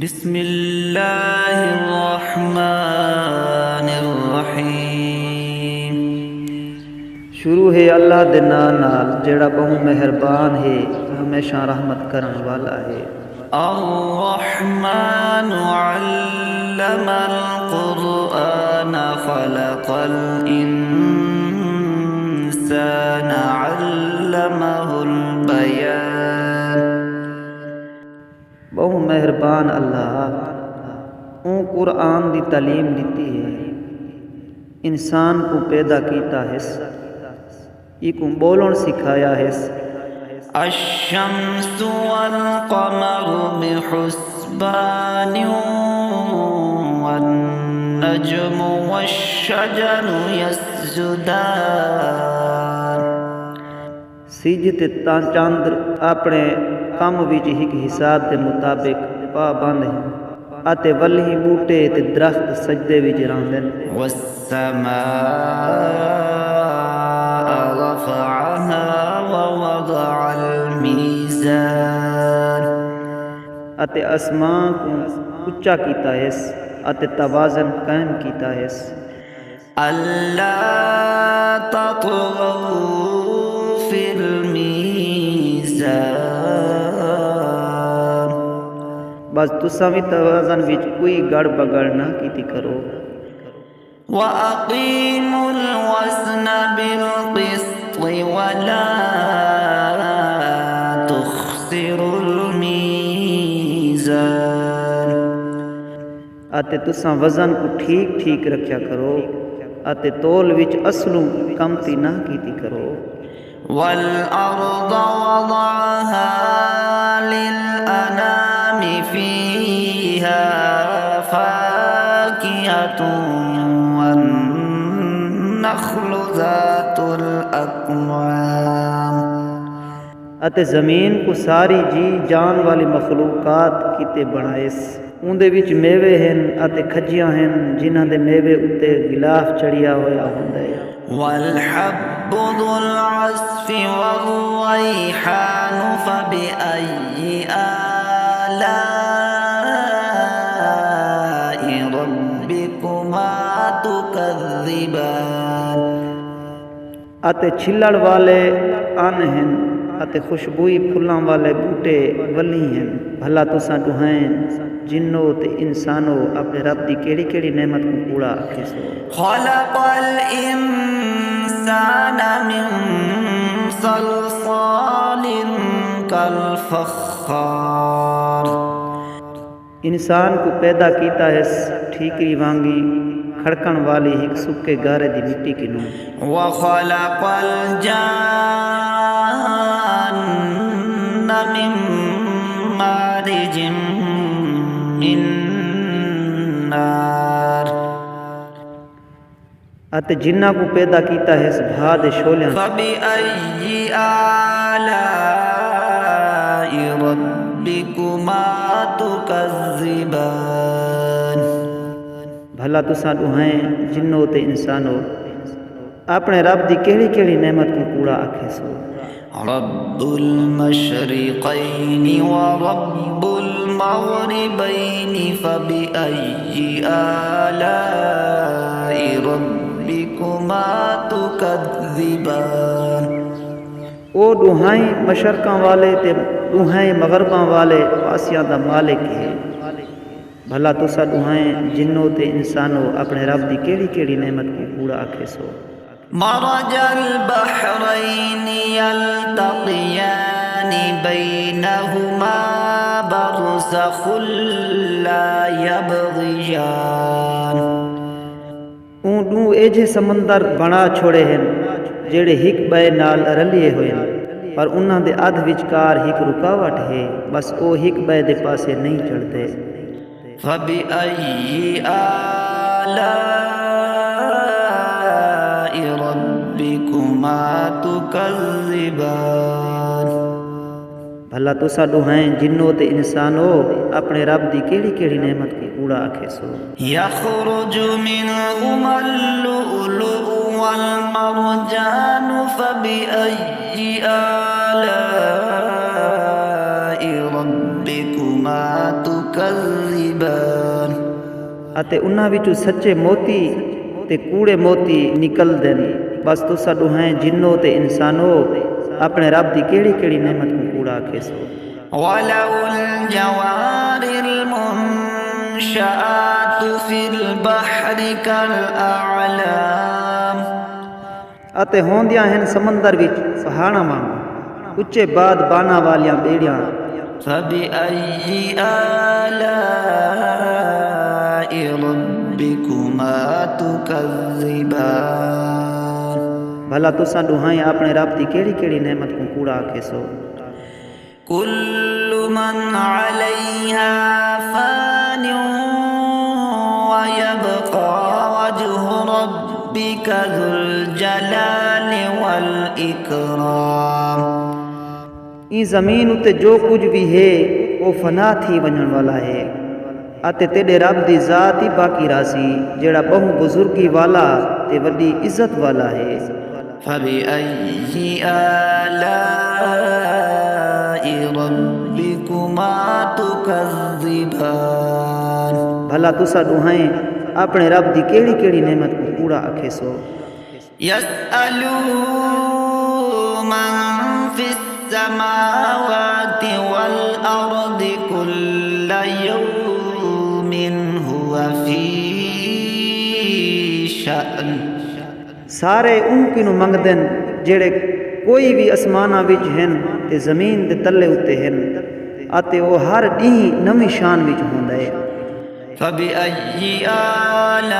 بسم اللہ الرحمن الرحیم۔ شروع ہے اللہ دے نام نال جڑا بہت مہربان ہے ہمیشہ رحمت کرن والا ہے۔ الرحمن علم القرآن خلق الانسان علمہ البیان۔ بہت مہربان اللہ اون قرآن دی تعلیم دیتی ہے، انسان کو پیدا کیتا ہے، کو بولن سکھایا ہے۔ الشمس والقمر بحسبان والنجم والشجر يسجدان۔ سج تے چاند اپنے کم وچ ایک حساب دے مطابق پابند ہیں اتے ولی بوٹے تے درخت سجدے وچ رہندے ہیں۔ والسماء رفعها ووضع الميزان۔ اتے آسمان کو اچا کیتا ہے اتے توازن قائم کیتا ہے۔ اللہ تطغوا فی المیزان۔ بس تساں بھی توازن وچ کوئی گڑ بگڑ نہ کیتی کرو۔ وَأَقِیمُوا الْوَزْنَ بِالْقِسْطِ وَلَا تُخْسِرُوا الْمِيزَانَ۔ اتے تساں وزن کو ٹھیک ٹھیک رکھیا کرو اتے تول وچ اصلوں کمتی نہ کیتی کرو۔ وَالْأَرْضَ وَضَعَهَا لِلْأَنَامِ فِيهَا فَاكِهَةٌ وَالنَّخْلُ ذَاتُ الْأَكْمَامِ۔ اتے زمین کو ساری جی جان والی مخلوقات کیتے بنائیس، اندے وچ میوے ہیں اتے کھجیاں ہیں جنہاں دے میوے اتے غلاف چڑھیا ہویا ہوندا ہے۔ وَالْحَبُّ ذُو الْعَصْفِ وَالرَّيْحَانُ فَبِأَيِّ آلَاءِ رَبِّكُمَا تُكَذِّبَانِ۔ اتے چھلڑ والے ان ہیں اتے خوشبوئی پھلاں والے بوٹے ولی ہیں، بھلا تساں دہائیں جنوں تے انسانوں اپنے رب دی کیڑی کیڑی نعمت کو پورا آکھے سو۔ خلق الانسان من صلصال کالفخار۔ انسان کو پیدا کیتا ہے ٹھیکری وانگی کھڑکن والی ایک سکے گارے دی مٹی کی نوں۔ وخلق الجان من مارج من نار۔ اتے جنہ کو پیدا کیتا ہے بھا دے شولیاں۔ فبأي آلاء ربكما تكذبان۔ بھلا تساں دہائیں جنوں تے انسانوں اپنے رب دی کیڑی کیڑی نعمت کو پورا آکھے سو۔ رب المشرقین ورب المغربین فبأي آلاء ربكما تكذبان۔ او دہائیں مشرقاں والے تے دہائیں مغرباں والے پاسیاں دا مالک ہے، بھلا تساں دہائیں جنوں تے انسانوں اپنے رب دی کیڑی کیڑی نعمت کو پورا آکھے سو۔ مرج البحرین یلتقیان بینہما برزخ لا یبغیان۔ اون دو ایجے سمندر بنا چھوڑے ہیں جڑے ہک بے نال رلیے ہوئے ہیں، پر انہاں دے ادھ وچکار ہک رکاوٹ ہے، بس او ہک بے دے پاسے نہیں چڑھتے۔ فبأي آلاء ربكما تكذبان۔ بھلا تساں دہائیں جنوں تے انسانوں اپنے رب دی کیڑی کیڑی نعمت کو پورا آکھے سو۔ يخرج منهما اللؤلؤ والمرجان فبأي آلاء ربكما تكذبان۔ تكذبان ਅਤੇ ਉਹਨਾਂ ਵਿੱਚੋਂ ਸੱਚੇ ਮੋਤੀ ਤੇ ਕੂੜੇ ਮੋਤੀ ਨਿਕਲਦੇ ਨੇ। ਬਸ ਤੁਸਾਂ ਦੁਹਾਂ ਜਿੰਨੋ ਤੇ ਇਨਸਾਨੋ ਆਪਣੇ ਰੱਬ ਦੀ ਕਿਹੜੀ ਕਿਹੜੀ ਨਿਮਤ ਨੂੰ ਕੂੜਾ ਆਖੇ ਸੋ। وله الجوار المنشآت في البحر كالأعلام ਅਤੇ ਹੋਂਦਿਆਂ ਹਨ ਸਮੁੰਦਰ ਵਿੱਚ ਪਹਾੜਾਂ ਵਾਂਗ ਉੱਚੇ ਬਾਦ ਬਾਨਾਂ ਵਾਲੀਆਂ ਬੇੜੀਆਂ। فبأي آلاء ربكما تكذبان بھلا تساں دُہائیں اپنے رب دی کیڑی کیڑی نعمت کو کوڑا آکھے سو۔ كل من عليها فان ويبقى وجه ربك ذو الجلال والإكرام این زمین اتے جو کچھ بھی ہے وہ فنا تھی ونجن والا ہے اتے تیرے رب دی ذات ہی باقی راسی جڑا بہو بزرگی والا تے وڈی عزت والا ہے۔ فبأي آلاء ربكما تكذبان بھلا تساں دُہائیں اپنے رب دی کیڑی کیڑی نعمت کو کوڑا آکھے سو۔ يسأله من في السماوات والأرض كل يوم هو في شأن سارے ان کنوں منگدن جڑے کوئی بھی اسماناں وچ ہن تے زمین دے تلے اتے ہن اتے وہ ہر ڈینہ نویں شان وچ ہوندا ہے۔ فبأي آلاء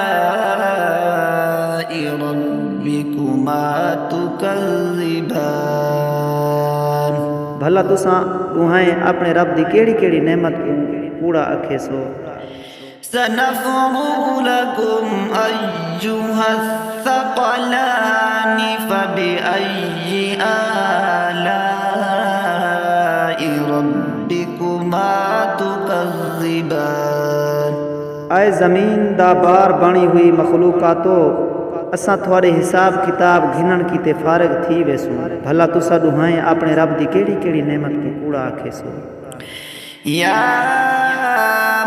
ربكما تكذبان بھلا تساں دُہائیں اپنے رب دی کیڑی کیڑی نعمت کو کوڑا آکھے سو۔ سنفرغ لكم أيها الثقلان فبأي آلاء ربكما تكذبان اے زمین دا بار بانی ہوئی مخلوقاتو اساں تھوڑے حساب کتاب گھنن کیتے فارغ تھی ویسوں بھلا تساں دُہائیں اپنے رب دی کیڑی کیڑی نعمت کو کوڑا آکھے سو۔ يا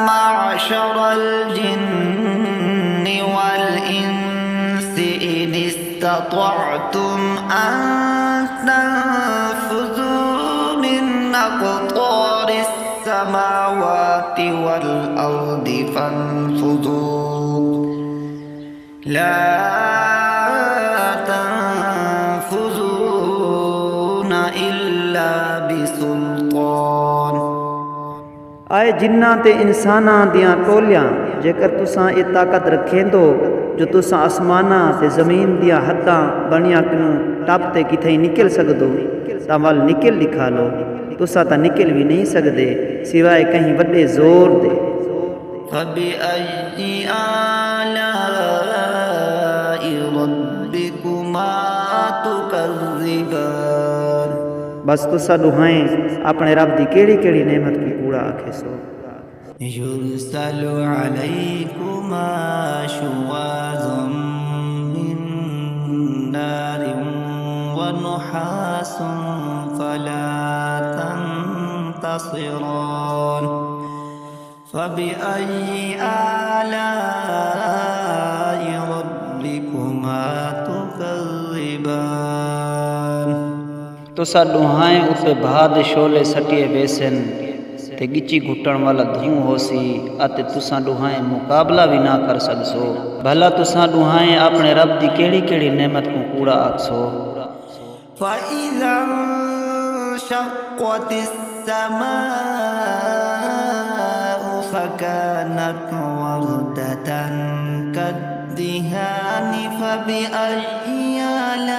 معشر الجن والإنس إن استطعتم أن تنفذوا من أقطار السماوات والأرض فانفذوا لا تنفذون إلا بسلطان آئے جناں تے انساناں دیاں ٹولیاں جیکر تساں یہ طاقت رکھیں دو جو تساں آسماناں تے زمین دیاں حداں بنیاں کنوں ٹپ تے کتھیں نکل سکدو تاں وال نکل لکھا لو تساں تاں نکل بھی نہیں سکدے سوائے کہیں وڈے زور دے۔ فبأي آلاء ربكما تكذبان بس تساں دُہائیں اپنے رب دی کیڑی کیڑی نعمت کی کوڑا آکھے سو۔ يرسل عليكما شواظ من نار ونحاس فلا تنتصران فبأي آلاء ربكما تكذبان تساں دُہائیں اتے بھا دے شولے سٹیے ویسن تے گچی گھٹن والا دھوں ہو سی اتے تساں دُہائیں مقابلہ بھی نہ کر سکسو بھلا تساں دُہائیں اپنے رب دی کیڑی کیڑی نعمت کو کوڑا آکھسو۔ فإذا انشقت السماء فكانت وردة كالدهان فبأي آلاء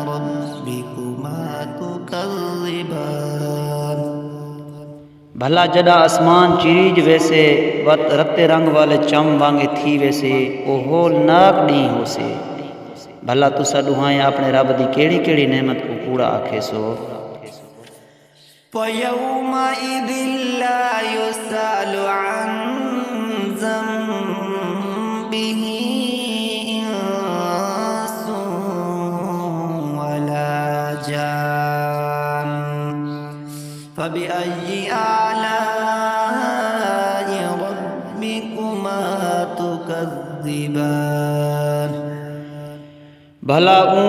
ربكما تكذبان بھلا جڈا آسمان چیریج ویسے وت رتے رنگ والے چم وانگے تھی ویسے او ہولناک نہیں ہو سے بھلا تساں دُہائیں اپنے رب دی کیڑی کیڑی نعمت کو کوڑا آکھے سو۔ فيومئذ لا يسأل عن ذنبه إنس ولا جان فبأي آلاء ربكما تكذبان بھلا اون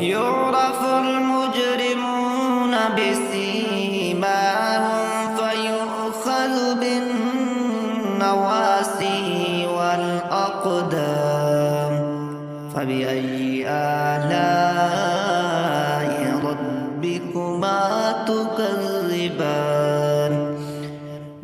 يعرف المجرمون بسيماهم فيؤخذ بالنواصي والأقدام فبأي آلاء ربكما تكذبان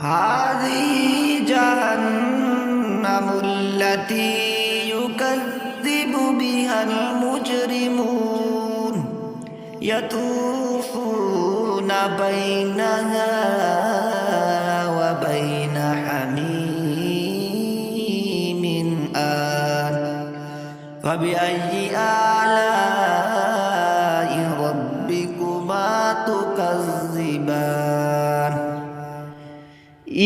هذه جهنم التي يكذب بها المجرمون يطوفون بينها وبين حميم آن فبأي آلاء ربكما تكذبان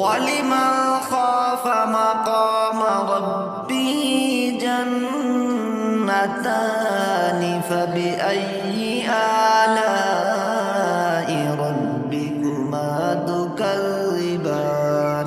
ولمن خاف مقام ربه جنتان فبأي آلاء ربكما تكذبان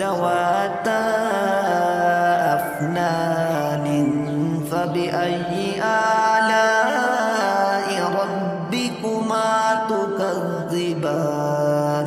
ذواتا أفنان فبأي آلاء ربكما تكذبان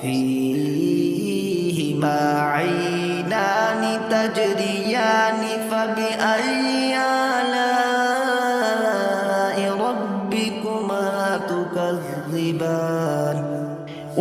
فيهما عينان تجريان فبأي آلاء ربكما تكذبان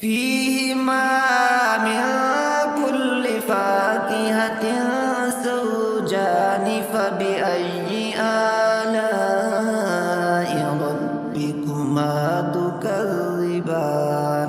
فيهما من كل فاكهة زوجان فبأي آلاء ربكما تكذبان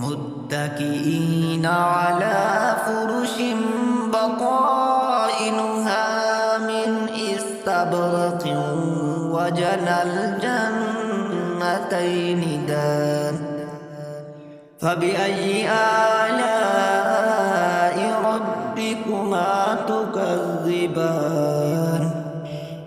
متكئين على فرش بطائنها من استبرق وجنى الجنتين دان فبأي آلاء ربكما تكذبان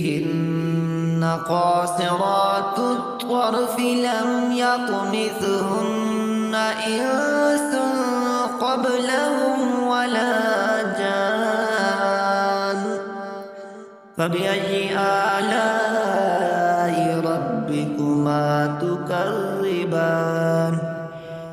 فيهن قاصرات الطرف لم يطمثهن إنس قبلهم ولا جان فبأي آلاء ربكما تكذبان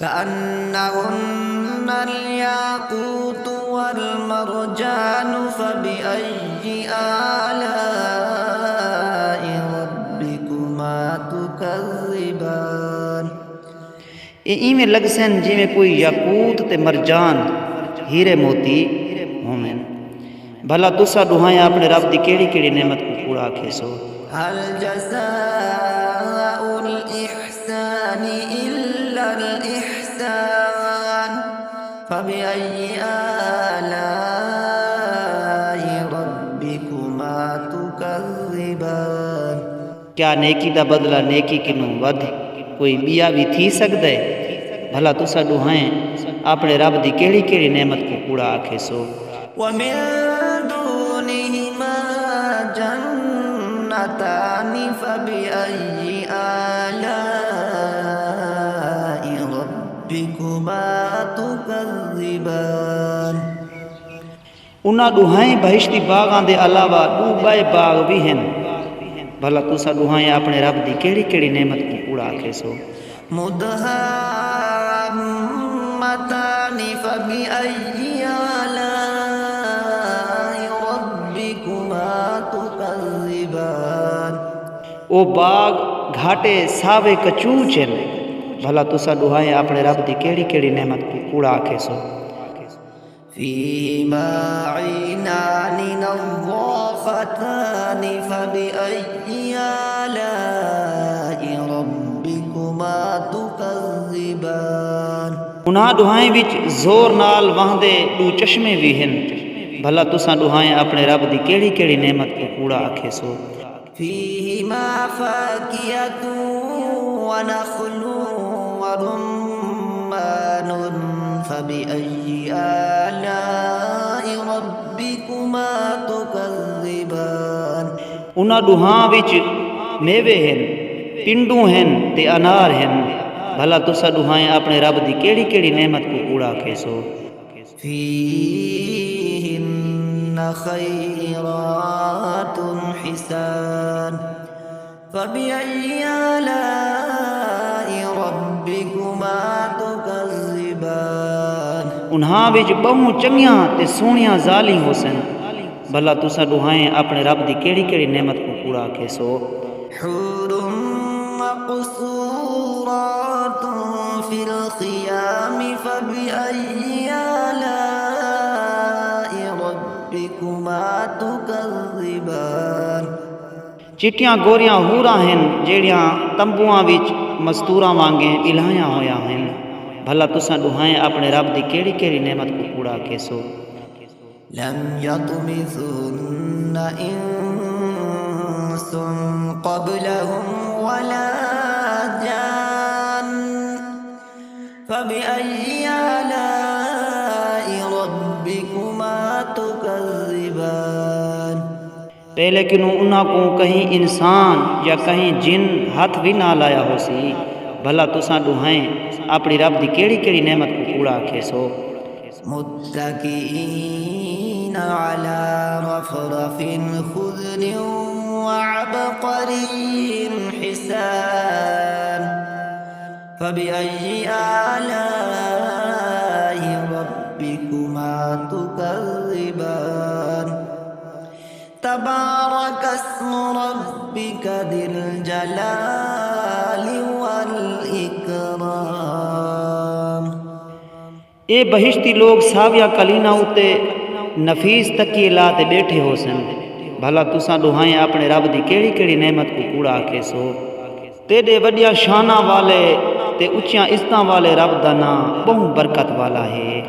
كأنهن الياقوت والمرجان فبأي آلاء ربكما تكذبان ایویں لگ سن جویں کوئی یاقوت تے مرجان ہیرے موتی ہومن بھلا تسا ڈوہائیں اپنے رب دی کیڑی کیڑی نعمت کو کوڑا آکھے سو هل جزاء الإحسان إلا الإحسان فبأي آلاء ربكما تكذبان کیا نیکی دا بدلہ نیکی کنوں ود کوئی بیا بھی تھی سکتا ہے بھلا تسا ڈوہائیں اپنے رب دی کیڑی کیڑی نعمت کو کوڑا آکھے سو ومن دونهما جنتان فبأي آلاء ربكما تكذبان انہاں ڈوہائیں بہشتی باغاں دے علاوہ ڈوبائے باغ بھی ہیں بھلا تسا ڈوہائیں اپنے رب دی کیڑی کیڑی نعمت کو کوڑا آکھے سو مدهامتان فبأي آلاء ربكما تكذبان او باغ گھاٹے ساوے کچوچ ہیں بھلا تسا ڈوہائیں اپنے رب دی کیڑی کیڑی نعمت کو کوڑا آکھے سو فيهما عينان نضاختان فبأي آلاء ربكما تكذبان انہاں ڈوہائیں وچ زور نال وہندے ڈو چشمے بھی ہیں بھلا تسا ڈوہائیں اپنے رب دی کیڑی کیڑی نعمت کو کوڑا آکھے سو فيهما فاكهة ونخل ورمان فبأي آلاء ربكما تكذبان انہاں ڈوہاں وچ میوے ہیں پنڈوں ہیں تے انار ہیں بھلا تسا ڈوہائیں اپنے رب دی کیڑی کیڑی نعمت کو کوڑا آکھے سو فيهن خيرات حسان فبأي آلاء ربكما تكذبان انہاں وچ بہوں چنگیاں تے سونیاں ذالی ہو سن بھلا تسا ڈوہائیں اپنے رب دی کیڑی کیڑی نعمت کو کوڑا آکھے سو حور مقصورات في الخيام فبأي آلاء ربكما تكذبان چٹیاں گوریاں ہوراں ہیں جیڑیاں تمبوਆਂ وچ مستوراں وانگے الہیاں ہویاں ہیں بھلا تسا ڈوہائیں اپنے رب دی کیڑی کیڑی نعمت کو کوڑا آکھے سو لم يطمثهن إنس قبلهم ولا جان فبأي آلاء ربكما تكذبان پہلے کنوں انہاں کو کہیں انسان یا کہیں جن ہاتھ بھی نہ لایا ہو سی بھلا تسا ڈوہائیں اپنی رب دی کیڑی کیڑی نعمت کو کوڑا آکھے سو متكئين على رفرف خضر وعبقري حسان فبأي آلاء ربكما تكذبان تبارك اسم ربك ذي الجلال والإكرام اے بہشتی لوگ ساویا کلینا اتے نفیس تکیے لا تے بیٹھے ہو سن بھلا تساں ڈوہائیں اپنے رب دی کیڑی کیڑی نعمت کو کوڑا آکھے سو تیرے وڈیاں شاناں والے تے اچیاں عزتاں والے رب دا نام بہوں برکت والا ہے